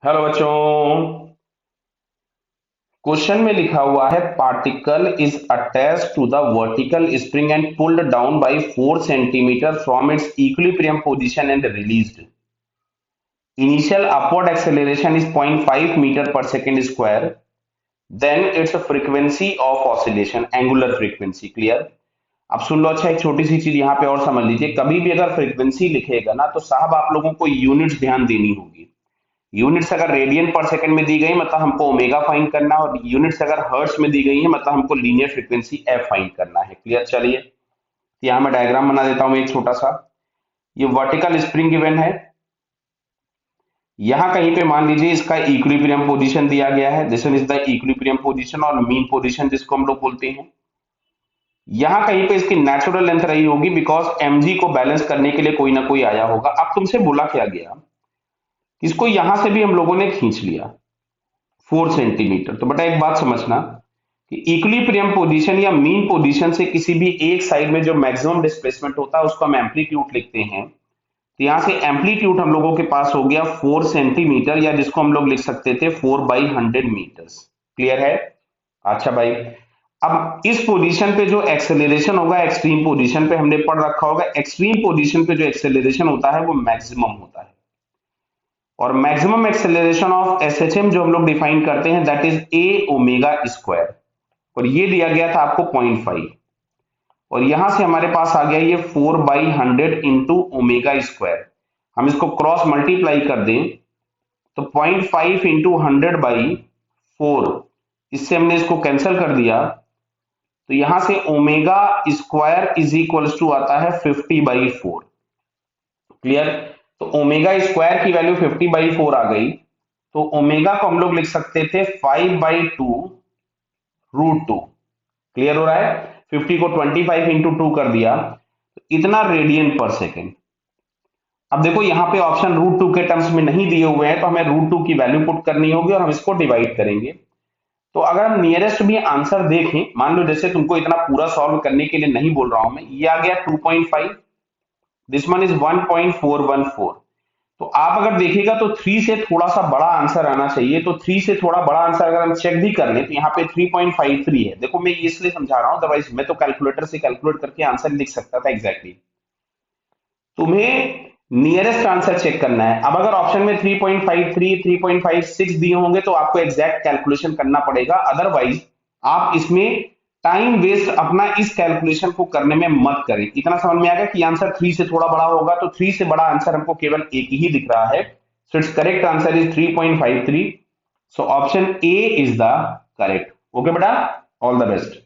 Hello बच्चों। Question में लिखा हुआ है particle is attached to the vertical spring and pulled down by 4 centimetre from its equilibrium position and released. Initial upward acceleration is 0.5 metre per second square, then its frequency of oscillation angular frequency. Clear? अब सुन लो। अच्छा, एक छोटी सी चीज यहाँ पे और समझ लीजिए। कभी भी अगर फ्रीक्वेंसी लिखेगा ना तो साहब आप लोगों को यूनिट्स ध्यान देनी होगी। यूनिट्स अगर रेडियन पर सेकंड में दी गई मतलब हमको ओमेगा फाइंड करना है, और यूनिट्स अगर हर्ट्ज में दी गई है मतलब हमको लीनियर फ्रीक्वेंसी एफ फाइंड करना है। क्लियर? चलिए, यहाँ मैं डायग्राम बना देता हूं एक छोटा सा। ये वर्टिकल स्प्रिंग गिवन है। यहाँ कहीं पे मान लीजिए इसका इक्विलिब्रियम पोजीशन दिया गया है। This is the equilibrium position और मीन पोजीशन जिसको हम लोग बोलते हैं। यहाँ कहीं पे इसकी नेचुरल लेंथ रही होगी बिकॉज mg को बैलेंस करने के लिए कोई ना कोई आया होगा। अब तुमसे बोला क्या गया, इसको यहां से भी हम लोगों ने खींच लिया 4 सेंटीमीटर। तो बेटा एक बात समझना कि इक्विलिब्रियम पोजीशन या मीन पोजीशन से किसी भी एक साइड में जो मैक्सिमम डिस्प्लेसमेंट होता है उसको हम एम्पलीट्यूड लिखते हैं। तो यहां से एम्पलीट्यूड हम लोगों के पास हो गया 4 सेंटीमीटर, या जिसको हम लोग लिख सकते थे 4/100 मीटर्स। क्लियर है? अच्छा भाई, अब इस पोजीशन पे जो एक्सेलरेशन होगा, एक्सट्रीम पोजीशन पे हमने पढ़ रखा होगा, एक्सट्रीम पोजीशन पे जो एक्सेलरेशन होता है वो मैक्सिमम होता है। और मैक्सिमम एक्सेलरेशन ऑफ एसएचएम जो हम लोग डिफाइन करते हैं that is a omega square, और ये दिया गया था आपको 0.5। और यहां से हमारे पास आ गया ये 4/100 इंटू ओमेगा स्क्वायर। हम इसको क्रॉस मल्टीप्लाई कर दें तो 0.5 इंटू 100/4, इससे हमने इसको कैंसिल कर दिया। तो यहां से omega square is equals to आता है 50/4। क्लियर? तो ओमेगा स्क्वायर की वैल्यू 50/4 आ गई। तो ओमेगा को हम लोग लिख सकते थे 5/2√2। क्लियर हो रहा है? 50 को 25 इंटू 2 कर दिया, तो इतना रेडियन पर सेकेंड। अब देखो यहाँ पे ऑप्शन √2 के टर्म्स में नहीं दिए हुए हैं तो हमें √2 की वैल्यू पुट करनी होगी और हम इसको डिवाइड करेंगे। तो अगर हम नियरेस्ट भी आंसर देखें, मान लो जैसे तुमको इतना पूरा सॉल्व करने के लिए नहीं बोल रहा हूं मैं, ये आ गया 2.5, दिस वन इज 1.414। तो आप अगर देखिएगा तो 3 से थोड़ा सा बड़ा आंसर आना चाहिए। तो 3 से थोड़ा बड़ा आंसर अगर हम चेक भी कर लें तो यहाँ पे 3.53 है। देखो मैं ये इसलिए समझा रहा हूं, अदरवाइज मैं तो कैलकुलेटर से कैलकुलेट करके आंसर लिख सकता था एग्जैक्टली। तुम्हें नियरेस्ट आंसर चेक करना है। अब अगर ऑप्शन में 3.53 3.56 दिए होंगे तो आपको एग्जैक्ट कैलकुलेशन करना पड़ेगा, अदरवाइज आप इसमें टाइम वेस्ट अपना इस कैलकुलेशन को करने में मत करें। इतना समझ में आ गया कि आंसर 3 से थोड़ा बड़ा होगा, तो 3 से बड़ा आंसर हमको केवल एक ही दिख रहा है। So it's correct answer is 3.53। So option A is the correct. Okay बेटा, ऑल द बेस्ट।